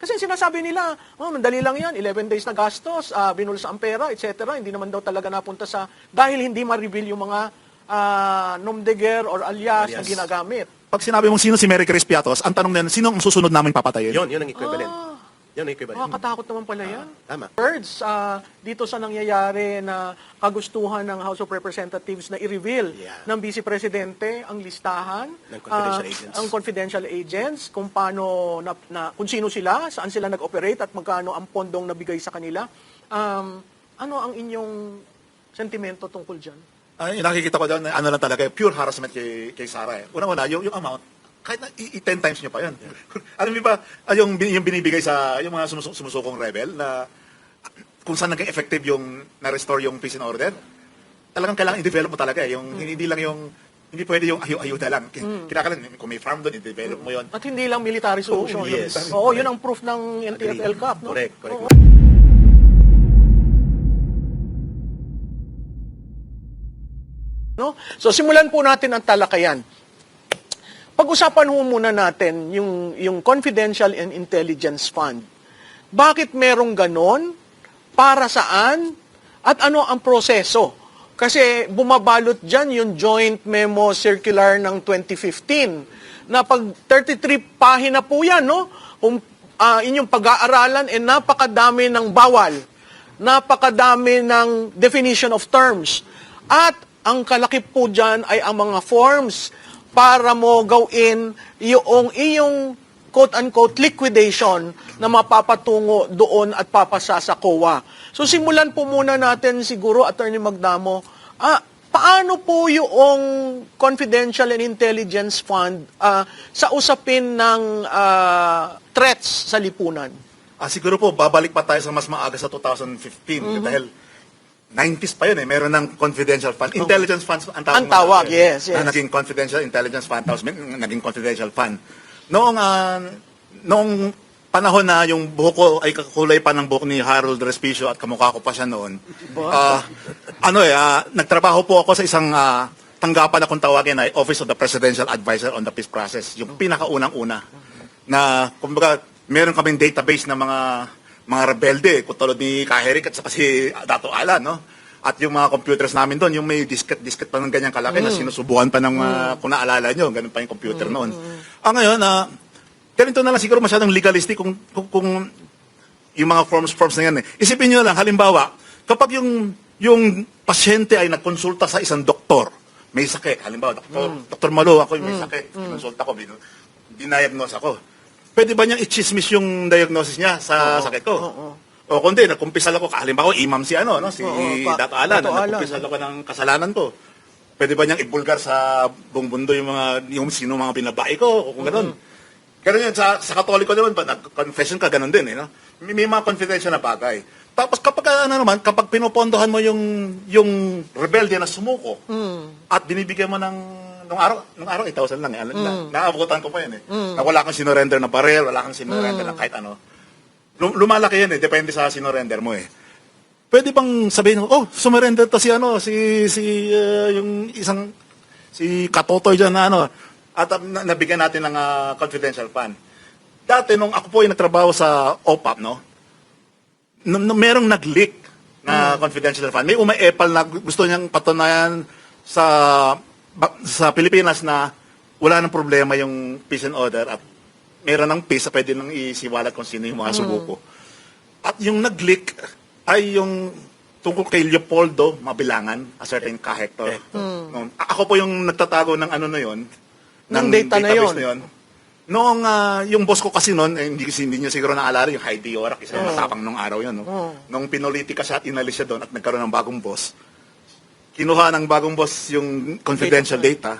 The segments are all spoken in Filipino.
Kasi sinasabi nila, mandali lang yan, 11 days na gastos, binulsa ang pera, etc. Hindi naman daw talaga napunta sa, dahil hindi ma-reveal yung mga nom de guerre or alias na ginagamit. Pag sinabi mong sino si Mary Chris Piatos, ang tanong nila, sino ang susunod namin papatayin? Yun ang equivalent. Yun ang equivalent. Nakakatakot naman pala yan. Tama. Words, dito sa nangyayari na kagustuhan ng House of Representatives na i-reveal ng Vice Presidente ang listahan Ng confidential agents. ang confidential agents, kung paano kung sino sila, saan sila nag-operate at magkano ang pondong nabigay sa kanila. Ano ang inyong sentimento tungkol dyan? Ay, nakikita ko doon, ano lang talaga, pure harassment kay Sara. Una-una, yung amount, kahit na 10 times nyo pa yan. Alam niyo ba, yung binibigay sa yung mga sumusukong rebel na kung saan naging effective yung na-restore yung peace and order, talagang kailangan i-develop mo talaga. Hindi pwede yung ayuda lang. Kinakailangan, kung may farm doon, i-develop mo yun. At hindi lang military solution. yes. Oo, yun ang proof ng NTF-L Cup. No? Correct. Oo. No? So simulan po natin ang talakayan. Pag-usapan ho muna natin yung Confidential and Intelligence Fund. Bakit merong ganon? Para saan? At ano ang proseso? Kasi bumabalot dyan yung Joint Memo Circular ng 2015 na pag 33 pahina po yan, no? Kung inyong pag-aaralan, napakadami ng bawal. Napakadami ng definition of terms. At ang kalakip po dyan ay ang mga forms para mo gawin yung iyong quote-unquote liquidation na mapapatungo doon at papasa sa COA. So simulan po muna natin siguro, Attorney Magdamo, paano po yung Confidential and Intelligence Fund sa usapin ng threats sa lipunan? Siguro po, babalik pa tayo sa mas maaga sa 2015 dahil 90s pa yun Meron ng confidential fund. Intelligence funds ang tawag. Ang tawag, yes. Na naging confidential intelligence fund. Tapos naging confidential fund. Noong panahon na yung buhok ko ay kakulay pa ng buhok ni Harold Respicio at kamukha ko pa siya noon. Nagtrabaho po ako sa isang tanggapan na kung tawagin ay Office of the Presidential Advisor on the Peace Process. Yung pinakaunang-una. Na, kumbaga, meron kaming database ng mga rebelde, katulad ni Kaherik at saka si Dato Alan, no? At yung mga computers namin doon, yung may disket pa ng ganyang kalaki na sinusubuhan pa ng, kung naalala nyo, ganun pa yung computer noon. Ngayon, ganito na lang siguro masyadong legalistic kung yung mga forms na yan. Isipin nyo lang, halimbawa, kapag yung pasyente ay nagkonsulta sa isang doktor, may sakit, halimbawa, Dr. Malo, ako may sakit, kinonsulta ko, dinayagnos ako. Pwede ba niyang i-chismis yung diagnosis niya sa sakit ko? O kundi, nagkumpisal ako, halimbawa, imam si Dato Alan, nagkumpisal ako ng kasalanan ko. Pwede ba niyang ibulgar sa buong mundo yung sino mga binabae ko, o kung gano'n. Pero yun, sa Katoliko naman, confession ka, gano'n din, no? May mga confidential na bagay. Tapos kapag pinupondohan mo yung rebelde na sumuko, at binibigyan mo nung araw 8,000 lang naabutan ko pa yan na wala kang sinorender na barrel, wala kang sinorender na kahit ano. Lumalaki yan depende sa sinorender mo Pwede bang sabihin sumurrender to yung isang si Katotoy diyan na at nabigyan natin ng confidential fund. Dati nung ako po ay nagtrabaho sa OPAP, merong nag-leak na confidential fund. May umaepal na gusto niyang patunayan sa Pilipinas na wala nang problema yung peace and order at meron ng peace pwede nang isiwalat kung sino yung mga subuko. At yung nag-leak ay yung tungkol kay Leopoldo Mabilangan, a certain Ka-Hector. Ako po yung nagtatago ng ng database na yun. Noong yung boss ko kasi noon, hindi niyo siguro naalala, yung Heidi Yorak, isa yung matapang nung araw yun. Nung pinolotika siya at inalis siya doon at nagkaroon ng bagong boss, kinuha ng bagong boss yung confidential data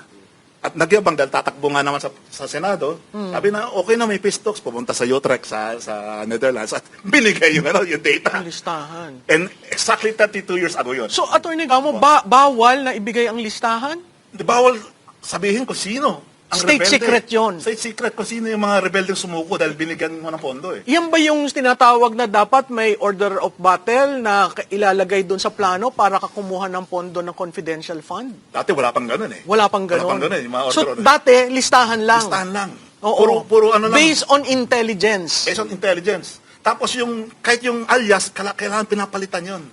at nagyabang dahil tatakbo nga naman sa Senado. Sabi na, okay na, may peace talks. Pumunta sa Utrecht sa Netherlands at binigay yung data. Ang listahan. And exactly 32 years ago yun. So, Attorney Gamo, bawal na ibigay ang listahan? Bawal sabihin ko sino. State secret yun. State secret kung sino yung mga rebeldeng sumuko dahil binigyan mo ng pondo Yan ba yung tinatawag na dapat may order of battle na ilalagay doon sa plano para kakumuha ng pondo ng confidential fund? Dati wala pang ganun Wala pang ganun. Wala pang ganun. Yung mga So, order. dati, listahan lang. Listahan lang. Oo. Puro ano lang. Based on intelligence. Based on intelligence. Tapos kahit yung alias, kailangan pinapalitan yon.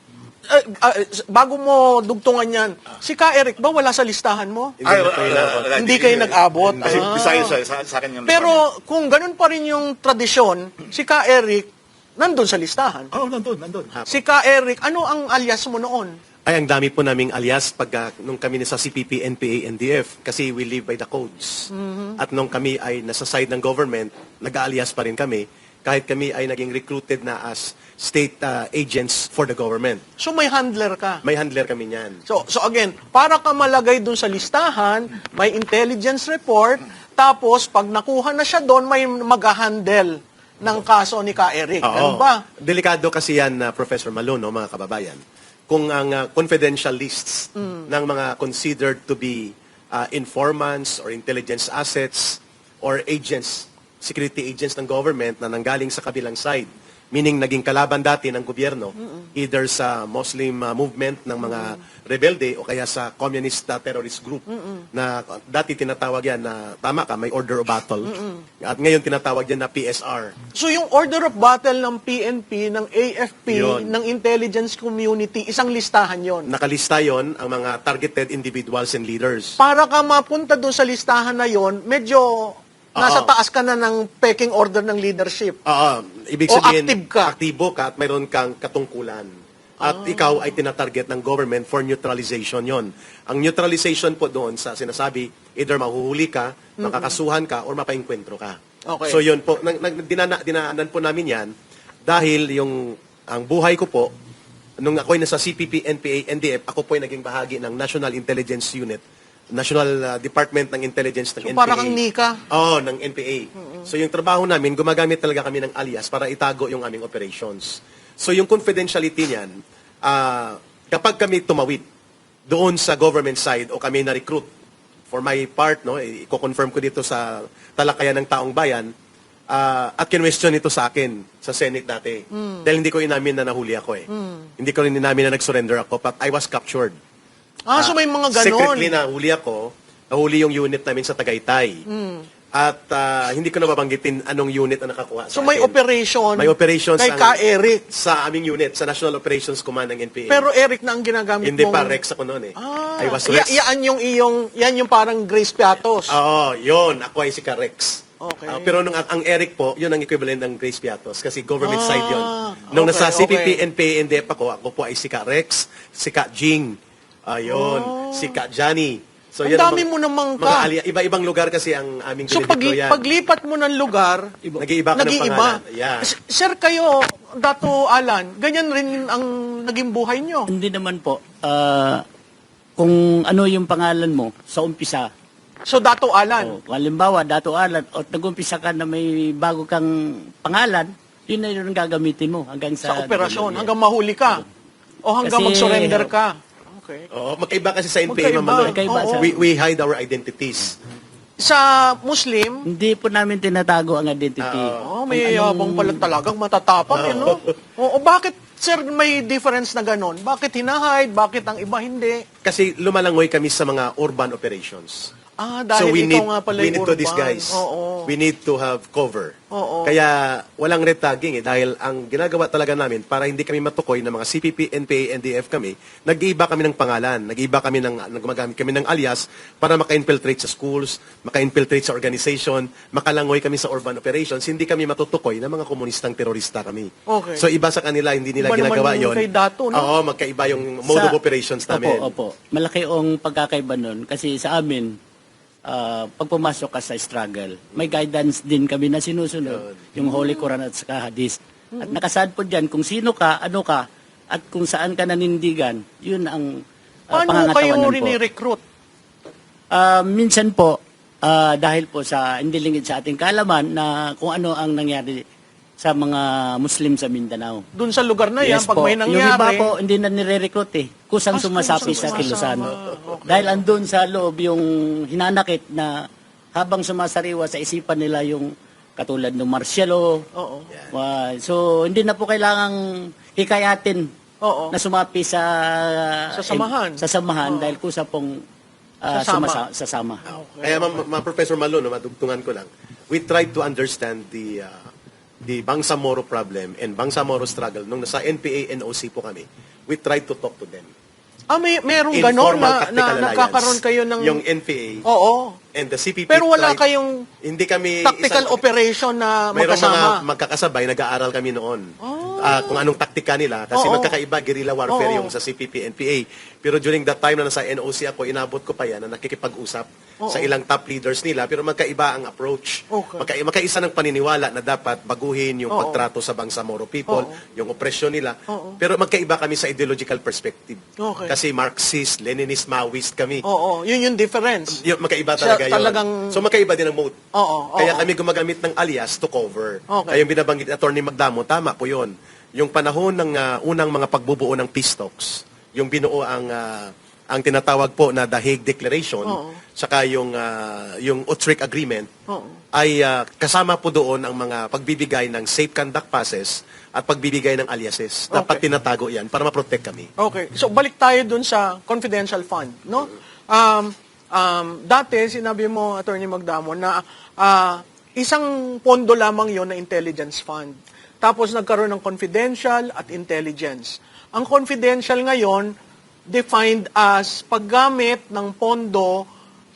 Bago mo dugtungan yan, si Ka Eric ba wala sa listahan mo? Hindi kayo nag-abot. Kasi Ah. Visayas sa akin yun. Pero kung ganun pa rin yung tradisyon, si Ka Eric nandun sa listahan. nandun. Si Ka Eric, ano ang alias mo noon? Ay, ang dami po naming alias nung kami nasa CPP, NPA, NDF kasi we live by the codes. At nung kami ay nasa side ng government, nag-alias pa rin kami kahit kami ay naging recruited na as state agents for the government. So may handler ka. May handler kami niyan. So again, para ka malagay dun sa listahan, may intelligence report, tapos pag nakuha na siya doon, may mag-handle ng kaso ni Ka Eric. Ano ba? Delikado kasi yan, Professor Malone, no, mga kababayan. Kung ang confidential lists ng mga considered to be informants or intelligence assets or agents, security agents ng government na nanggaling sa kabilang side, meaning naging kalaban dati ng gobyerno, either sa Muslim movement ng mga rebelde o kaya sa communist terrorist group na dati tinatawag yan na, tama ka, may order of battle. At ngayon tinatawag yan na PSR. So yung order of battle ng PNP, ng AFP, Yun. ng intelligence community, isang listahan yon. Nakalista yon ang mga targeted individuals and leaders. Para ka mapunta doon sa listahan na yon, medyo nasa taas ka na ng pecking order ng leadership. Ibig O sabihin, active ka. aktibo ka at mayroon kang katungkulan. At ikaw ay tinatarget ng government for neutralization yon. Ang neutralization po doon sa sinasabi, either mahuhuli ka, makakasuhan ka, or mapainkwentro ka. Okay. So yun po, dinaanan po namin yan dahil ang buhay ko po, nung ako'y nasa CPP, NPA, NDF, ako po ay naging bahagi ng National Intelligence Unit, National Department ng Intelligence ng So NPA. para kang Nika. Oo, ng NPA. So yung trabaho namin, gumagamit talaga kami ng alias para itago yung aming operations. So yung confidentiality niyan, kapag kami tumawid doon sa government side o kami na-recruit, for my part, no, i-confirm ko dito sa talakayan ng taong bayan, at kinwestiyon ito sa akin sa Senate dati. Dahil hindi ko inamin na nahuli ako eh. Hindi ko rin inamin na nag-surrender ako, but I was captured. So may mga ganon. Secretly nahuli ako, nahuli yung unit namin sa Tagaytay. At hindi ko na babanggitin anong unit ang nakakuha sa So may akin. operation, May operations kay ang- Ka Eric. Sa aming unit, sa National Operations Command ng NPA. Pero Eric na ang ginagamit hindi mong... pa, Rex ako noon eh. I was Rex. Yan yung parang Grace Piatos. Oo, yun. Ako ay si Ka Rex. Okay. Pero ang Eric po, yun ang equivalent ng Grace Piatos kasi government side yun. Nung okay, nasa CPP, okay. NPA, NDF ako po ay si Ka Rex, si Ka Jing, si Ka Johnny. So, Ang yan dami mo namang ka. Iba-ibang lugar kasi ang aming So pinag-deployan. paglipat mo ng lugar, Nag-iiba ka ng pangalan. Yeah. Sir, kayo, Dato Alan, ganyan rin ang naging buhay nyo. Hindi naman po. Kung ano yung pangalan mo sa umpisa, So, Dato Alan. halimbawa, Dato Alan, o nag-umpisa ka na may bago kang pangalan, yun na yun ang gagamitin mo hanggang Sa sa... operasyon, hanggang mahuli ka. O hanggang Kasi- mag-surrender ka. Okay. Oo, magkaiba kasi sa NPA, Magkaiba. Ma'am Maloy. Magkaiba, Oo. sir. We hide our identities. Sa Muslim, Hindi po namin tinatago ang identity. may yabang pala talagang matatapang, no? O bakit, sir, may difference na ganon? Bakit hinahide? Bakit ang iba hindi? Kasi lumalangoy kami sa mga urban operations. Dahil so we ikaw need, nga pala we yung need to urban. disguise. Oo. We need to have cover. Oo. Kaya walang red tagging eh. Dahil ang ginagawa talaga namin para hindi kami matukoy ng mga CPP, NPA, NDF kami, nag-iiba kami ng pangalan. Nag-iiba kami gumagamit kami ng alias para maka-infiltrate sa schools, maka-infiltrate sa organization, makalangoy kami sa urban operations. Hindi kami matutukoy ng mga komunistang terorista kami. Okay. So iba sa kanila, hindi nila Iba naman ginagawa yung yun. kay Dato, no? Oo, magkaiba yung mode of operations namin. Opo. Malaki ang pagkakaiba nun. Kasi sa amin, pag pumasok ka sa struggle, may guidance din kami na sinusunod. Yung Holy Quran at saka Hadith. At nakasaad po dyan kung sino ka, ano ka, at kung saan ka nanindigan, yun ang Paano kayo pangangatawanan po. rini-recruit? Minsan po, dahil po sa hindi lingid sa ating kaalaman na kung ano ang nangyari sa mga Muslim sa Mindanao. Doon sa lugar na yan, pag po. may Yung iba nangyari, po, hindi na nire-recruit eh. Kusang sumasapi sa Kilusan. Okay. Dahil andun sa loob yung hinanakit na habang sumasariwa sa isipan nila yung katulad ng martialo. Oo. So, hindi na po kailangang hikayatin Oo. na sumapi sa Sa samahan. Sa samahan dahil kusa pong sasama. Kaya Professor Malo, no, madugtungan ko lang, we tried to understand the Bangsamoro problem and Bangsamoro struggle. Nung nasa NPA, NOC po kami, we tried to talk to them. Merong ganon Informal na tactical alliance. nagkakaroon kayo ng... Yung NPA Oo. and the CPP Pero wala tried- kayong hindi kami tactical operation na Mayroong mga magkasama. magkakasabay, nag-aaral kami noon. Kung anong taktika nila. Kasi Oo. magkakaiba, guerrilla warfare Oo. yung sa CPP, NPA. Pero during that time na nasa NOC ako, inabot ko pa yan na nakikipag-usap sa ilang top leaders nila. Pero magkaiba ang approach. Okay. Magkaisa ng paniniwala na dapat baguhin yung pagtrato sa Bangsamoro people, yung opresyon nila. Pero magkaiba kami sa ideological perspective. Okay. Kasi Marxist, Leninist, Maoist kami. Oo, yun yung difference. Yung magkaiba talaga yun. talagang- So magkaiba din ang mode. Oo, Kaya oo. kami gumagamit ng alias to cover. Okay. Kaya yung binabanggit ni Atty. Magdamo, tama po yun. Yung panahon ng unang mga pagbubuo ng peace talks, yung binuo ang tinatawag po na The Hague Declaration, saka yung Utrecht Agreement, ay kasama po doon ang mga pagbibigay ng safe conduct passes at pagbibigay ng aliases. Dapat Okay. tinatago yan para ma-protect kami. Okay. So, balik tayo dun sa confidential fund, no? Dati, sinabi mo, Attorney Magdamo, na isang pondo lamang yon na intelligence fund. Tapos, nagkaroon ng confidential at intelligence. Ang confidential ngayon, defined as paggamit ng pondo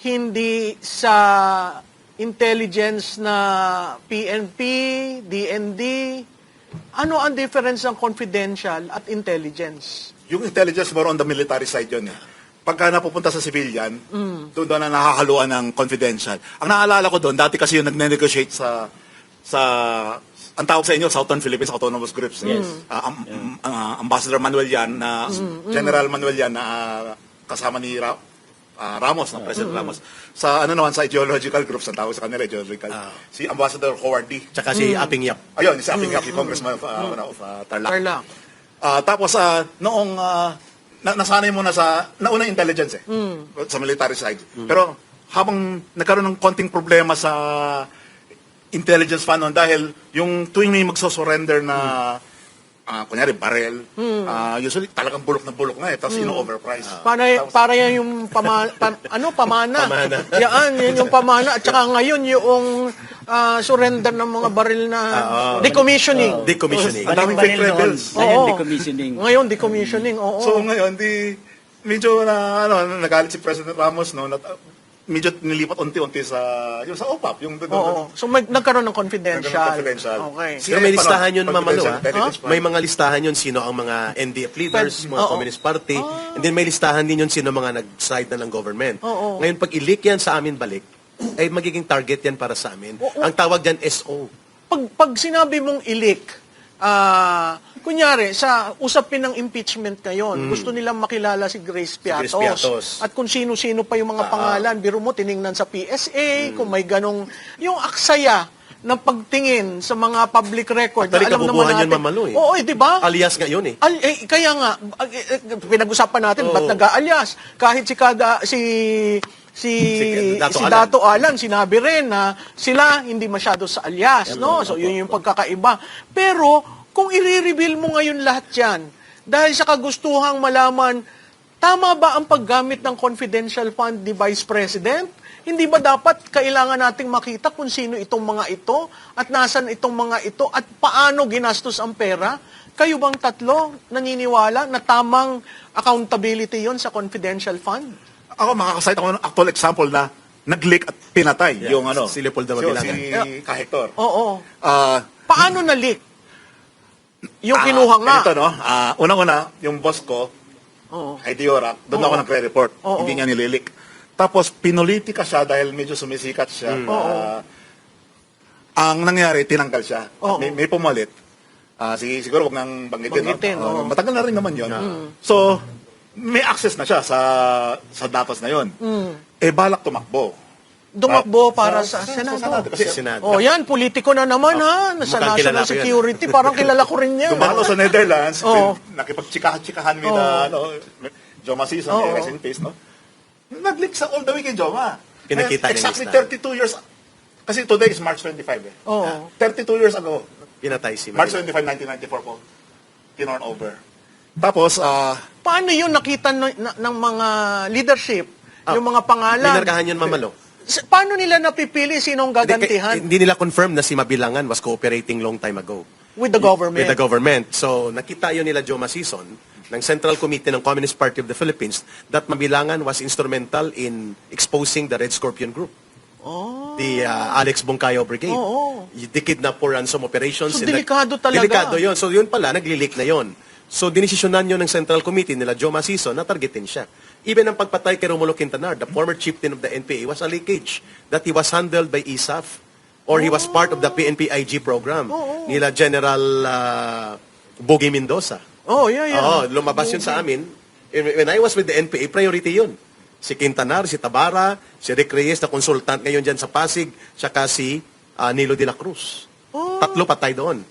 hindi sa intelligence na PNP, DND. Ano ang difference ng confidential at intelligence? Yung intelligence more on the military side yun. Pagka napupunta sa civilian, doon na nakahaluan ng confidential. Ang naalala ko doon, dati kasi yung nagne-negotiate sa ang tawag sa inyo, Southern Philippines Autonomous Groups. Yes. Ambassador Manuel Yan, General Manuel Yan, na kasama ni Ramos, President Ramos. Sa sa ideological groups, ang tawag sa kanila, ideological. Si Ambassador Howard D. Tsaka si Aping Yap. Ayun, si Aping Yap, si Congressman of Tarlac. Tarlac. Tapos, noong nasanay mo na sa nauna intelligence sa military side. Pero habang nagkaroon ng konting problema sa intelligence fund noon dahil yung tuwing may magsosurrender na kunyari barrel, usually talagang bulok na bulok nga tapos ino-overprice. Para yan yung pamana. Pamana. Yan yung pamana. At saka ngayon yung surrender ng mga baril na decommissioning. Decommissioning. Ang daming fake rebels. Ngayon, Oo. decommissioning. Ngayon, decommissioning. Oo. So ngayon, medyo nagalit si President Ramos, no, medyo nilipat unti-unti sa OPAP, yung Oo. So nagkaroon ng confidential. Okay. Pero may listahan yun, Mamalo. Intelligence fund. May mga listahan yun sino ang mga NDF leaders, mga Oo. Communist Party, and then may listahan din yun sino mga nag-side na ng government. Oo. Ngayon, pag i-leak yan sa amin balik, ay magiging target yan para sa amin. Ang tawag dyan, SO. Pag sinabi mong ilik, kunyari, sa usapin ng impeachment ngayon, gusto nilang makilala si Grace Piatos. Grace Piatos. At kung sino-sino pa yung mga pangalan, biro mo, tiningnan sa PSA, kung may ganong, yung aksaya ng pagtingin sa mga public record. Actually, na alam naman kabubuhan natin. yun, Mamalo, eh. Oo, di ba? Alias nga yun eh. Kaya nga, pinag-usapan natin, ba't nag-aalias? Kahit si Dato Dato Alan, sinabi rin na sila hindi masyado sa alias, no? So, yun yung pagkakaiba. Pero, kung i-reveal mo ngayon lahat yan, dahil sa kagustuhang malaman, tama ba ang paggamit ng confidential fund ni Vice President? Hindi ba dapat kailangan nating makita kung sino itong mga ito at nasan itong mga ito at paano ginastos ang pera? Kayo bang tatlo naniniwala na tamang accountability yon sa confidential fund? Ako, makakasite ako ng actual example na nag-leak at pinatay Yeah, yung si Leopoldo Mabilangan. si Kahector. Oo. Ah, Paano na-leak? Yung kinuha nga. Ito, no? Unang-una, yung boss ko, Oo. ay Diorac, doon ako nagre-report. Oo. Hindi niya nililik. Tapos, pinulitika siya dahil medyo sumisikat siya. Ang nangyari, tinanggal siya. Oo. May pumalit. Siguro huwag nang banggitin. Banggitin, no? oo. Matagal na rin naman yun. So, may access na siya sa datos na yun. Balak tumakbo. Dumakbo para sa Senado. Kasi Senado. Oh, yan, politiko na naman ha. Sa mukhang kilala national ko yan. security, parang kilala ko rin yan. Gumalo sa Netherlands, Oo. nakipagtsikahan with Joma Season, rest in peace, no? Nag-leak sa all the way kay Joma. Pinakita niya Exactly lista. 32 years, kasi today is March 25 eh. Oo. 32 years ago, Pinatay si March Mabilangan. 25, 1994 po, tinorn over. Tapos, Paano yun nakita ng mga leadership yung mga pangalan. Minarkahan yun, Mamalo. Paano nila napipili sinong gagantihan Hindi nila confirm na si Mabilangan was cooperating long time ago with the government? with the government. So, nakita yun nila Joe Masison ng Central Committee ng Communist Party of the Philippines that Mabilangan was instrumental in exposing the Red Scorpion Group. The Alex Bongcayo Brigade. The kidnap for ransom operations. So, delikado talaga. Delikado yun. So, yun pala, nagli-leak na yun. So, dinesisyonan yun ng Central Committee nila Joe Masison na targetin siya. Even ang pagpatay kay Romulo Quintanar, the former chieftain of the NPA, was a leakage that he was handled by ISAF or he was part of the PNP-IG program nila General Bogie Mendoza. Oo, lumabas yun sa amin. When I was with the NPA, priority yun. Si Quintanar, si Tabara, si Rick Reyes na consultant ngayon dyan sa Pasig, tsaka si Nilo de la Cruz. Tatlo patay doon.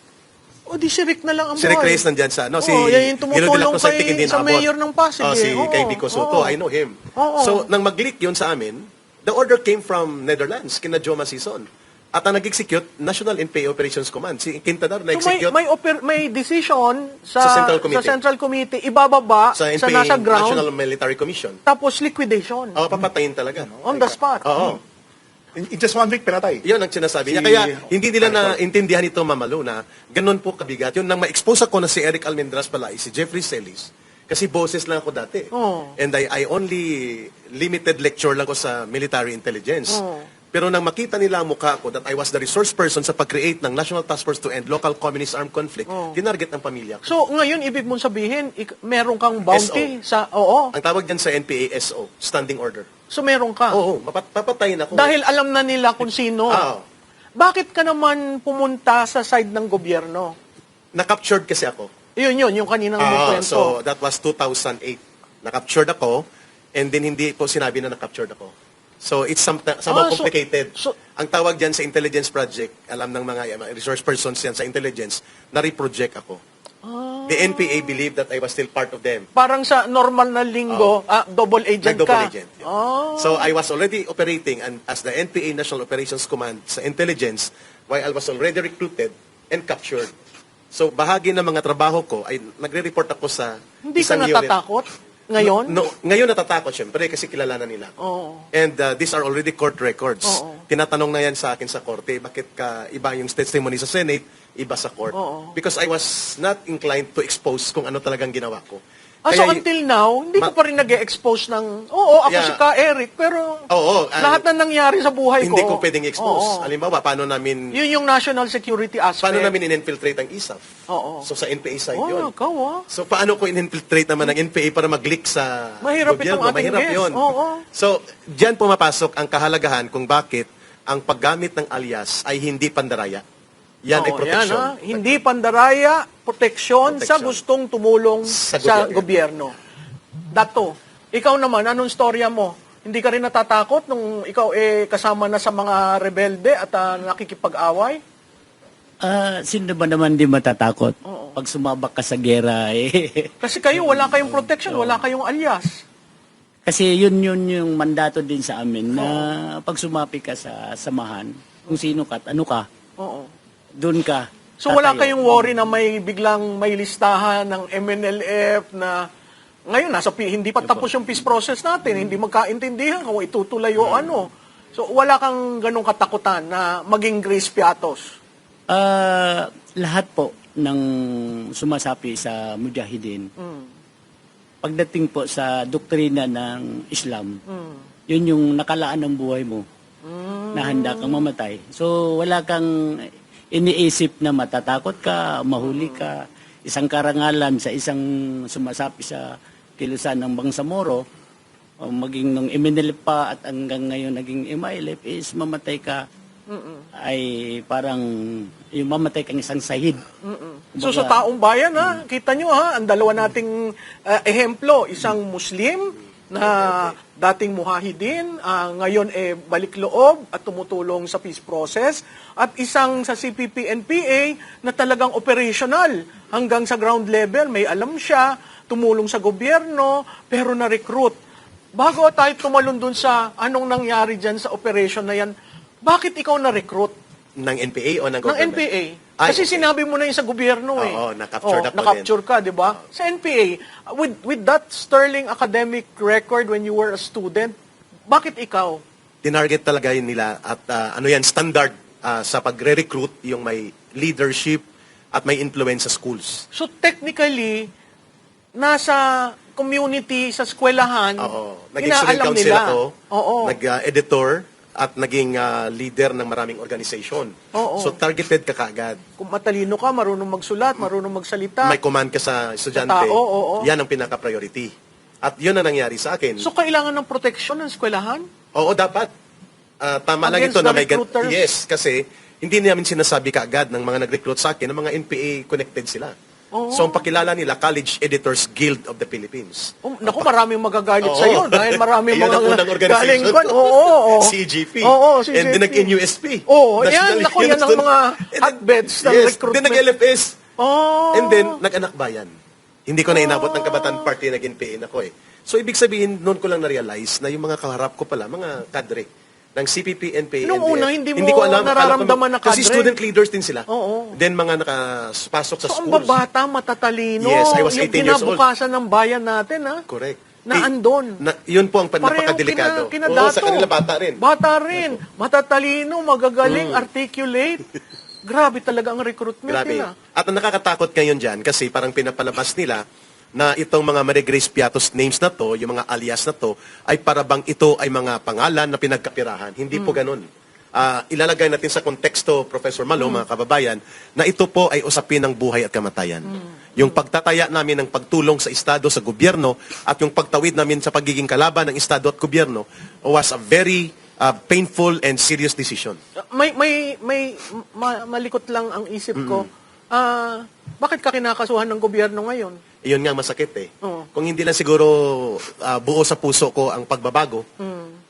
O di si Rick na lang ang Si Rick buhay. Reyes nandyan sa, yan yung tumutulong sa abot. mayor ng Pasig. Si Oo, kay Vico Soto, I know him. So, nang mag-leak yun sa amin, the order came from Netherlands, kina Joe Masison. At ang nag-execute, National NPA Operations Command. Si Quintanar So na-execute may decision sa Central Committee. ibababa sa sa NPA, nasa ground, National Military Commission. tapos liquidation. Papatayin talaga. On the spot. Oo. In just 1 week, pinatay. Yun ang sinasabi niya. Si- Kaya hindi nila naintindihan ito, Mamalo, na ganun po kabigat. Yun, nang ma-expose ako na si Eric Almendras pala, si Jeffrey Celis, kasi boses lang ako dati. And I only limited lecture lang ko sa military intelligence. Pero nang makita nila ang mukha ko that I was the resource person sa pag-create ng National Task Force to End Local Communist Armed Conflict, tinarget ang pamilya ko. So, ngayon, ibig mong sabihin, meron kang bounty sa... Oo. Ang tawag dyan sa NPA, SO, Standing Order. So, meron ka. Oo, papatayin ako. Dahil alam na nila kung sino. Bakit ka naman pumunta sa side ng gobyerno? Na-captured kasi ako. Yun, yung kaninang kwento. So, that was 2008. Na-captured ako, and then hindi po sinabi na na-captured ako. So, it's somehow complicated. Ang tawag dyan sa intelligence project, alam ng mga resource persons yan sa intelligence, na-reproject ako. The NPA believed that I was still part of them. Parang sa normal na linggo, double agent Nag-double ka. agent. Yeah. So, I was already operating as the NPA National Operations Command sa intelligence while I was already recruited and captured. So, bahagi ng mga trabaho ko ay nagre-report ako sa Hindi ka isang unit. natatakot ngayon? No, ngayon natatakot syempre kasi kilala na nila. And these are already court records. Tinatanong na yan sa akin sa korte, bakit ka iba yung testimony sa Senate, iba sa court? Because I was not inclined to expose kung ano talagang ginawa ko. So until now, hindi ko pa rin nag-expose ng, ako si Ka Eric, pero lahat na nangyari sa buhay ko. Hindi ko pwedeng expose. Halimbawa, paano namin... Yun yung national security aspect. Paano namin in-infiltrate ang ISAF? So sa NPA side yun. So paano ko in-infiltrate naman ang NPA para mag-leak sa Mahirap gobyerno? itong ating Mahirap guest. yun. So, diyan pumapasok ang kahalagahan kung bakit ang paggamit ng alias ay hindi pandaraya. Yan ay protection. Hindi pandaraya, proteksyon sa gustong tumulong sa gobyerno. Dato, ikaw naman, anong storya mo? Hindi ka rin natatakot nung ikaw kasama na sa mga rebelde at nakikipag-away? Sino ba naman di matatakot? Pag sumabak ka sa gera, Kasi kayo, wala kayong protection, wala kayong alias. Kasi yun yung mandato din sa amin na pag sumapi ka sa samahan, kung sino ka at ano ka, doon ka. So wala tatayo. kayong worry na may listahan ng MNLF na ngayon hindi pa tapos yung peace process natin, hindi magkaintindihan kung itutulay o ano. So wala kang ganong katakutan na maging Grace Piatos. Lahat po ng sumasapi sa Mujahideen, pagdating po sa doktrina ng Islam, yun yung nakalaan ng buhay mo na handa kang mamatay. So wala kang iniisip na matatakot ka, mahuli ka, isang karangalan sa isang sumasapi sa kilusan ng Bangsamoro, o maging nung MNLF pa at hanggang ngayon naging MILF is mamatay ka, ay parang yung mamatay kang isang sahid. So sa taong bayan kita nyo ang dalawa nating ehemplo, isang Muslim na dating muhahidin, ngayon balik loob at tumutulong sa peace process, at isang sa CPP-NPA na talagang operational hanggang sa ground level, may alam siya, tumulong sa gobyerno, pero na-recruit. Bago tayo tumalon dun sa anong nangyari dyan sa operation na yan, bakit ikaw na-recruit? Ng NPA o ng Ng government? NPA. Kasi sinabi mo na yung sa gobyerno Oo, na-captured ako na-capture ka, di ba? Sa NPA, with that sterling academic record when you were a student, Bakit ikaw? Tinarget talaga yun nila at standard sa pagre-recruit yung may leadership at may influence sa schools. So technically, nasa community, sa eskwelahan, Oo. Naging student inaalam council nila. ako, Oo. nag-editor, at naging leader ng maraming organisasyon. Oo. So targeted ka kaagad. Kung matalino ka, marunong magsulat, marunong magsalita. May command ka sa estudyante. Sa tao, oo. Yan ang pinaka-priority. At yun ang nangyari sa akin. So kailangan ng proteksyon ng eskwelahan? Oo, dapat. Tama lang Against ito na the may recruiters? Yes, kasi hindi namin sinasabi kaagad ng mga nag-recruit sa akin na mga NPA connected sila. Oo. So ang pakilala nila, College Editors Guild of the Philippines. Oh, naku, maraming magagalit Oo. sa'yo dahil maraming Ayun mga ang unang organization. galing kwan. Oo. CGP. Oo, CGP. And then nag-NUSP. Oo, National yan, naku, yan ang Student- mga And then- hotbeds ng yes, recruitment. Then nag-LFS. Oh. And then, nag-anak bayan. Hindi ko na inabot ng Kabataan Party, nag-NPA na ko eh. So, ibig sabihin, noon ko lang na-realize na yung mga kaharap ko pala, mga kadre ng CPP, NPA, Nung NBF. una, hindi mo ko alam, nararamdaman na Kasi kadre? student leaders din sila. Oo. Then, mga nakapasok sa So, ang schools. babata, matatalino. Yes, I was yung 18 years old. kinabukasan ng bayan natin, ha? Correct. Na andon. Yun po ang Parehong napakadelikado. kinadato. Oo, sa kanila bata rin. Bata rin. Matatalino, magagaling, articulate. Grabe talaga ang recruitment Grabe. nila. At ang nakakatakot ngayon dyan, kasi parang pinapalabas nila na itong mga Maria Grace Piatos names na to, yung mga alias na to, ay parabang ito ay mga pangalan na pinagkapirahan. Hindi po ganun. Ilalagay natin sa konteksto, Professor Malo, mga kababayan, na ito po ay usapin ng buhay at kamatayan. Yung pagtataya namin ng pagtulong sa Estado, sa gobyerno, at yung pagtawid namin sa pagiging kalaban ng Estado at gobyerno was a very painful and serious decision. Malikot lang ang isip ko. Bakit ka kinakasuhan ng gobyerno ngayon? Iyon nga masakit eh. Oo. Kung hindi lang siguro buo sa puso ko ang pagbabago,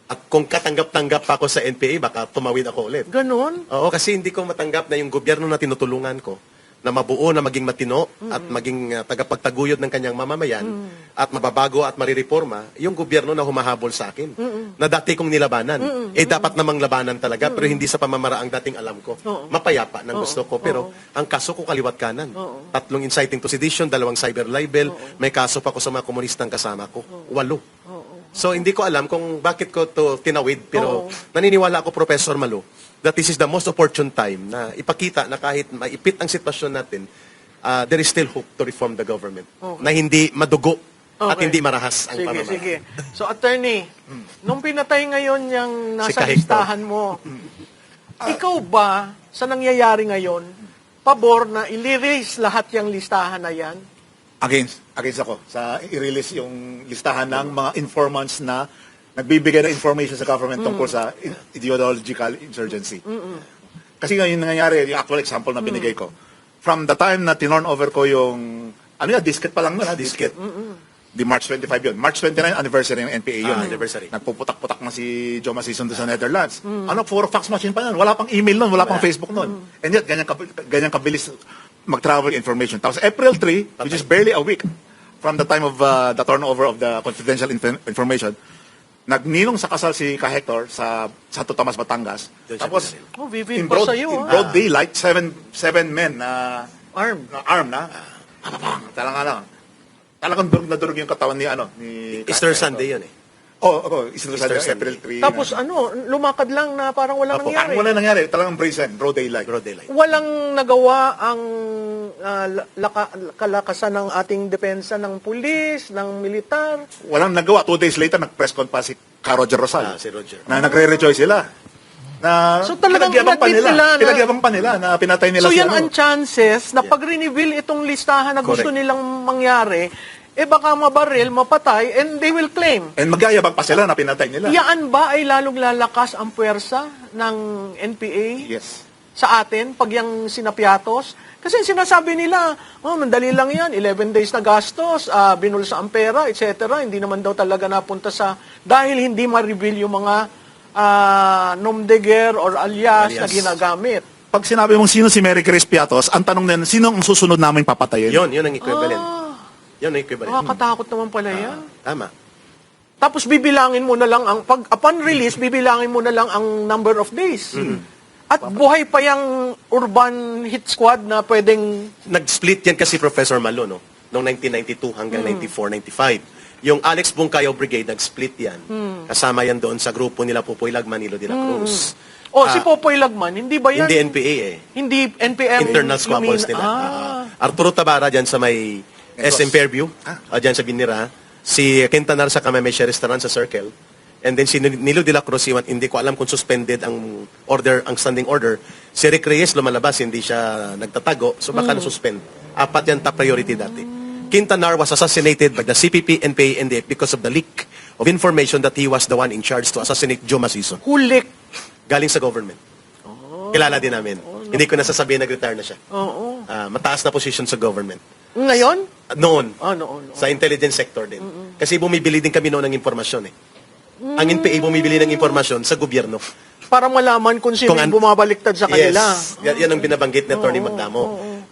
at kung katanggap-tanggap pa ako sa NPA, baka tumawid ako ulit. Ganon? Oo, kasi hindi ko matanggap na yung gobyerno na tinutulungan ko, na mabuo, na maging matino, at maging tagapagtaguyod ng kanyang mamamayan, at mababago at marireforma, yung gobyerno na humahabol sa akin, na dati kong nilabanan. Dapat namang labanan talaga, pero hindi sa pamamaraang dating alam ko. Mapayapa ng gusto ko, pero ang kaso ko kaliwat kanan. 3 inciting to sedition, 2 cyber libel, may kaso pa ko sa mga komunistang kasama ko. 8. So, hindi ko alam kung bakit ko to tinawid, pero naniniwala ako, Professor Malo, that this is the most opportune time na ipakita na kahit maipit ang sitwasyon natin, there is still hope to reform the government. Na hindi madugo at Okay. hindi marahas ang Sige, pamamahala. sige. So, attorney, nung pinatay ngayon yung Si nasa Kahictor. listahan mo, ikaw ba, sa nangyayari ngayon, pabor na i-release lahat yung listahan na yan? Against ako sa i-release yung listahan ng mga informants na nagbibigay ng information sa government tungkol sa ideological insurgency. Kasi ngayon nangyayari, yung actual example na binigay ko, from the time na tinorn over ko yung, disket pa lang na, disket. Di March 25 yun. March 29, anniversary ng NPA yun. Anniversary. Nagpuputak-putak na si Joe Masison doon sa Netherlands. Puro fax machine pa yan. Wala pang email nun, wala pang Facebook nun. And yet, ganyan kabilis mag-travel information. Tapos April 3, which is barely a week from the time of the turnover of the confidential information, nagninong sa kasal si Kahector sa Santo Tomas, Batangas. Doon siya Tapos, pinanil. Oh, vivid pa sa'yo, in ah. broad daylight, seven men na Armed. arm na. Talagang durog na durog yung katawan ni Easter Kahector. Sunday yun eh. Easter Easter Sunday, Sunday. April 3. Tapos lumakad lang na parang walang Apo. nangyari. Wala nangyari. Talagang brazen, broad daylight. Broad daylight. Walang nagawa ang kalakasan ng ating depensa ng pulis, ng militar. Walang nagawa. 2 days later, nag-press con pa si Roger Rosal. Si Roger. Na nagre-rejoice sila. Na So talagang pinagyabang pa inadmit nila. nila na- Pinagyabang pa nila na pinatay nila So si yan ang chances na pag-reveal itong listahan na gusto Correct. nilang mangyari, baka mabaril, mapatay, and they will claim. And magyayabang pa sila na pinatay nila. Yaan ba ay lalong lalakas ang puwersa ng NPA Yes. sa atin pag yung sinapiatos? Kasi sinasabi nila, mandali lang yan, 11 days na gastos, binulsa ang pera, etc. Hindi naman daw talaga napunta sa, dahil hindi ma-reveal yung mga nom de guerre or alias na ginagamit. Pag sinabi mong sino si Mary Grace Piatos, ang tanong nila, sino ang susunod namin papatayin? Yun ang equivalent. Yun ang equivalent. Nakakatakot naman pala yan. Tama. Tapos bibilangin mo na lang upon release, bibilangin mo na lang ang number of days. At buhay pa yung urban hit squad na pwedeng Nag-split yan kasi Professor Malo, no? Noong 1992 hanggang 94, 95. Yung Alex Bungkayaw Brigade, nag-split yan. Kasama yan doon sa grupo nila Popoy Lagman, Nilo de la Cruz. Si Popoy Lagman, hindi ba yan? Hindi NPA eh. Hindi NPM. Internal you squabbles mean? nila. Arturo Tabara dyan sa may SM Fairview, dyan sa Binira. Si Quintanar sa Kamamesha Restaurant sa Circle. And then si Nilo de la Cruz, hindi ko alam kung suspended ang order, ang standing order. Si Rick Reyes lumalabas, hindi siya nagtatago, so baka na-suspend. Apat yan top priority dati. Quintanar was assassinated by the CPP, NPA, NDF because of the leak of information that he was the one in charge to assassinate Joe Masison. Hulik. Galing sa government. Kilala din namin. Hindi ko nasasabihin nag-retire na siya. Oo. Mataas na position sa government. Ngayon? Noon. Noon. Sa intelligence sector din. Kasi bumibili din kami noon ng impormasyon eh. Ang NPA bumibili ng impormasyon sa gobyerno. Para malaman kung sino Kung yung bumabaliktad sa kanila. Yes. Yan ang binabanggit ni Atty. Magdamo.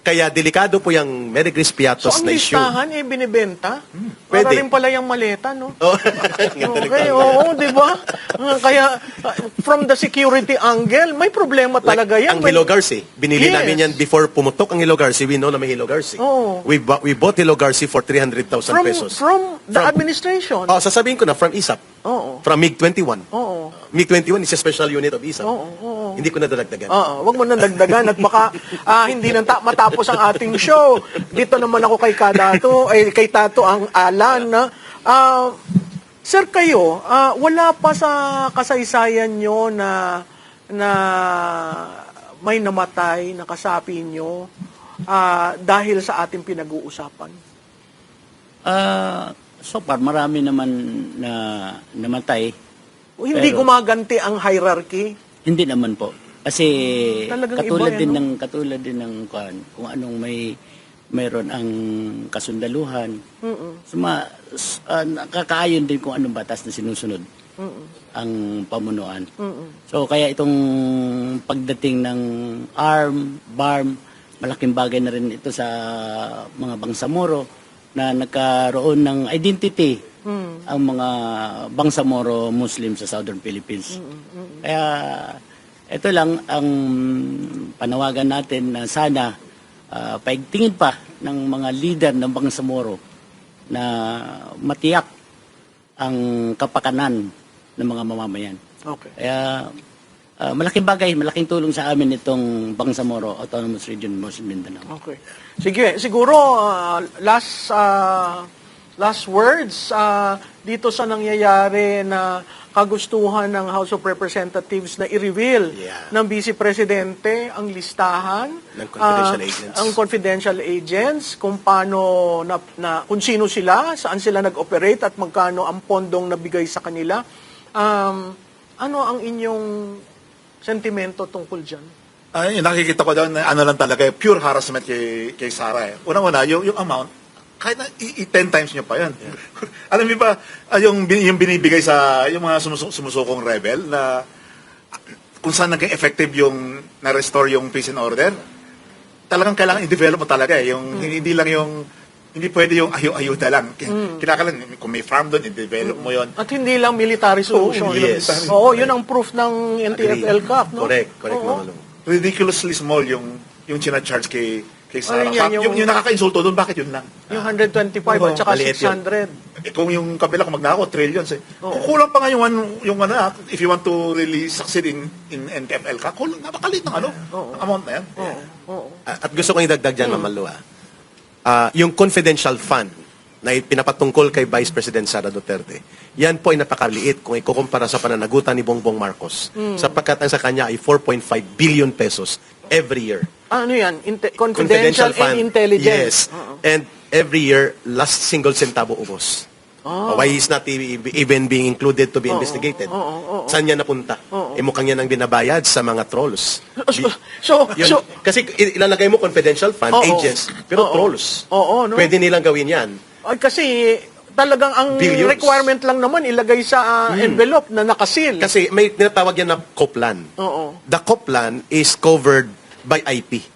Kaya delikado po yung Mary Grace So, Piatos ang na issue. listahan binibenta? Para Pwede. rin pala yung maleta, no? Oh. Okay, oo, di ba? Kaya, from the security angle, may problema talaga yan. Ang Hilo Garci, binili Yes. namin yan before pumutok ang Hilo Garci. We know na may Hilo Garci. Oo. We bought Hilo Garci for 300,000 pesos. From the administration. Sasabihin ko na, from ISAP. Oo. From MiG-21. Oo. MiG-21 is a special unit of ISAP. Oo. Hindi ko na dadagdagan. Wag mo nang dagdagan at baka hindi nang matapos ang ating show. Dito naman ako kay kay Tato ang Alan. Sir, kayo, wala pa sa kasaysayan nyo na may namatay, nakasapi nyo dahil sa ating pinag-uusapan? So far, marami naman na namatay. O hindi Pero- gumaganti ang hierarchy? Hindi naman po. Kasi Talagang katulad iba, din no? ng kung anong mayroon ang kasundaluhan. Nakakaayon din kung anong batas na sinusunod ang pamunuan. So kaya itong pagdating ng BARM, malaking bagay na rin ito sa mga Bangsamoro na nagkaroon ng identity ang mga Bangsamoro Muslim sa Southern Philippines. Kaya ito lang ang panawagan natin na sana paigtingin pa ng mga leader ng Bangsamoro na matiyak ang kapakanan ng mga mamamayan. Okay. Kaya malaking bagay, malaking tulong sa amin itong Bangsamoro Autonomous Region Muslim Mindanao. Okay. Sige, siguro last words dito sa nangyayari na kagustuhan ng House of Representatives na i-reveal ng Vice Presidente ang listahan Ng confidential agents. ang confidential agents, kung paano kung sino sila, saan sila nag-operate at magkano ang pondong nabigay sa kanila. Ano ang inyong sentimento tungkol dyan? Nakikita ko doon, ano lang talaga, pure harassment kay Sara. Unang-una, yung amount, kahit na 10 times nyo pa yan. Alam niyo ba, yung binibigay sa yung mga sumusukong rebel na kung saan naging effective yung na-restore yung peace and order, talagang kailangan i-develop mo talaga eh. Hindi pwede yung ayuda lang. Kinakailangan, kung may farm doon, i-develop mo yon. At hindi lang military solution. yes. Oo, yun ang proof ng NTF-ELCAC, no? Correct, Oo. Mama Lu. Ridiculously small yung sinacharge kay Sara. Ano yan, yung nakaka-insulto doon, bakit yun lang? Yung 125 at saka maliit yun. 600. Kung yung kabila, kung magnako, trillions eh. Kulang pa nga yung if you want to really succeed in NTF-ELCAC, napakalit ng ng amount na yan. At gusto kong idagdag dyan, Mama Lu, yung confidential fund na pinapatungkol kay Vice President Sara Duterte, yan po ay napakaliit kung ikukumpara sa pananagutan ni Bongbong Marcos. Sapagkat ang sa kanya ay 4.5 billion pesos every year. Ano yan? Confidential and intelligence. Yes. And every year, last single centavo ubos. Why he's not even being included to be investigated? Saan yan napunta? Mukhang yan ang binabayad sa mga trolls. Yun, kasi ilalagay mo confidential fund, agents, pero trolls. No? Pwede nilang gawin yan. Ay, kasi talagang ang Billions. requirement lang naman ilagay sa envelope na nakasil. Kasi may tinatawag yan na COPLAN. Oo. The COPLAN is covered by IP,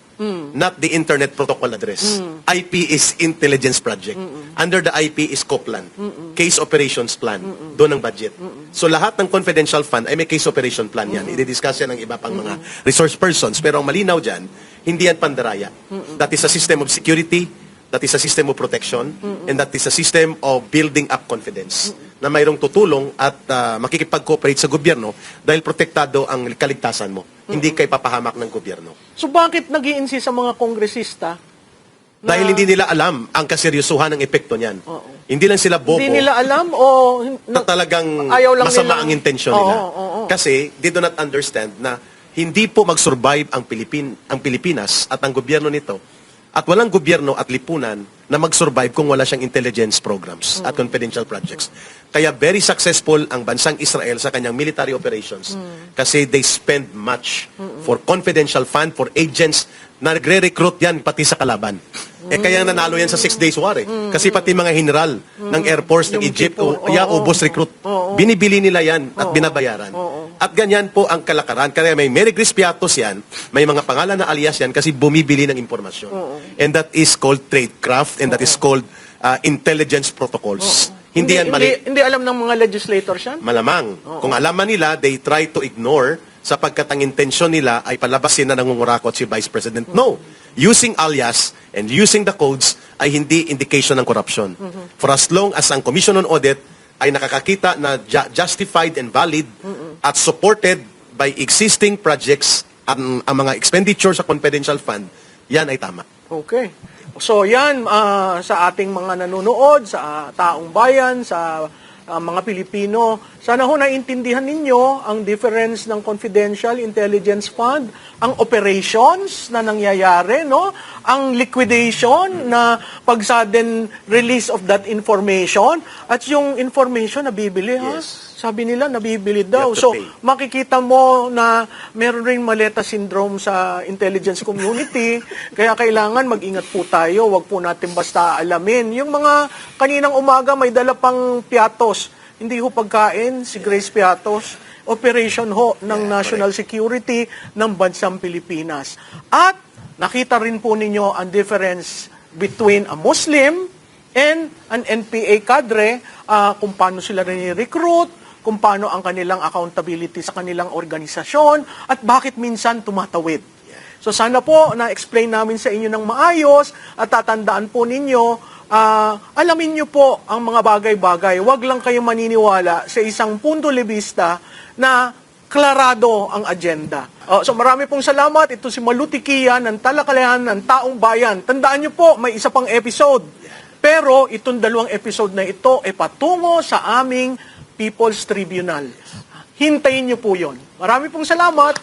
not the Internet Protocol Address. IP is Intelligence Project. Under the IP is COPLAN, Case Operations Plan. Doon ang budget. So lahat ng confidential fund ay may case operation plan yan. I-discuss yan ng iba pang mga resource persons. Pero ang malinaw dyan, hindi yan pandaraya. That is a system of security that is a system of protection, and that is a system of building up confidence na mayroong tutulong at makikipag-cooperate sa gobyerno dahil protektado ang kaligtasan mo. Hindi kay papahamak ng gobyerno. So bakit nag-i-insist sa mga kongresista? Dahil hindi nila alam ang kaseryosohan ng epekto niyan. Hindi lang sila bobo. Hindi nila alam o Na talagang ayaw lang masama nila- ang intensyon nila. Oo. Kasi they do not understand na hindi po mag-survive ang Pilipinas at ang gobyerno nito at walang gobyerno at lipunan na mag-survive kung wala siyang intelligence programs at confidential projects. Kaya very successful ang bansang Israel sa kanyang military operations kasi they spend much for confidential fund, for agents na nagre-recruit yan pati sa kalaban. Kaya nanalo yan sa 6 days war Kasi pati mga general ng Air Force ng Yung Egypt, tipo, ubos recruit. Binibili nila yan at binabayaran. At ganyan po ang kalakaran. Kaya may Mary Grace Piatos yan, may mga pangalan na alias yan kasi bumibili ng impormasyon. And that is called tradecraft and that is called intelligence protocols. Hindi yan mali. Hindi alam ng mga legislators yan? Malamang. Kung alam man nila, they try to ignore sapagkat ang intensyon nila ay palabasin na nangungurakot si Vice President. No. Using alias and using the codes ay hindi indication ng corruption. For as long as ang Commission on Audit ay nakakakita na justified and valid at supported by existing projects ang mga expenditure sa confidential fund, yan ay tama. Okay. So yan, sa ating mga nanonood, sa taong bayan, sa mga Pilipino, sana ho naintindihan ninyo ang difference ng confidential intelligence fund, ang operations na nangyayari, no? Ang liquidation na pag sudden release of that information, at yung information na bibili, ha? Yes. Sabi nila, nabibili daw. You have to So, pay. makikita mo na meron ring maleta syndrome sa intelligence community, kaya kailangan mag-ingat po tayo, wag po natin basta alamin. Yung mga kaninang umaga may dala pang Piatos, hindi ho pagkain, si Grace Piatos, operation ho ng national security ng bansang Pilipinas. At nakita rin po ninyo ang difference between a Muslim and an NPA cadre, kung paano sila rin-recruit, kung paano ang kanilang accountability sa kanilang organisasyon, at bakit minsan tumatawid. So sana po na-explain namin sa inyo ng maayos at tatandaan po ninyo, alamin nyo po ang mga bagay-bagay. Huwag lang kayo maniniwala sa isang punto de vista na klarado ang agenda. So marami pong salamat. Ito si Maluti Kia ng Talakalayan ng Taong Bayan. Tandaan nyo po, may isa pang episode. Pero itong 2 episode na ito ay patungo sa aming People's Tribunal. Hintayin nyo po yon. Marami pong salamat.